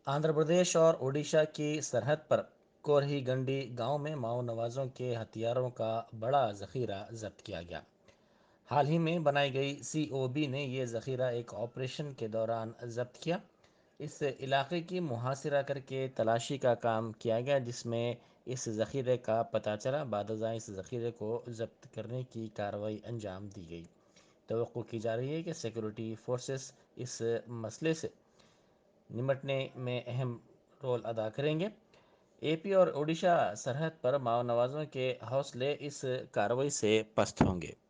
آندھرا پردیش اور اڈیشہ کی سرحد پر کورہی گنڈی گاؤں میں ماؤ نوازوں کے ہتھیاروں کا بڑا ذخیرہ ضبط کیا گیا۔ حال ہی میں بنائی گئی COB نے یہ ذخیرہ ایک آپریشن کے دوران ضبط کیا۔ اس علاقے کی محاصرہ کر کے تلاشی کا کام کیا گیا، جس میں اس ذخیرے کا پتہ چلا۔ بعد ازاں اس ذخیرے کو ضبط کرنے کی کارروائی انجام دی گئی۔ توقع کی جا رہی ہے کہ سیکورٹی فورسز اس مسئلے سے نمٹنے میں اہم رول ادا کریں گے۔ AP اور اوڈیشہ سرحد پر ماؤ نوازوں کے حوصلے اس کارروائی سے پست ہوں گے۔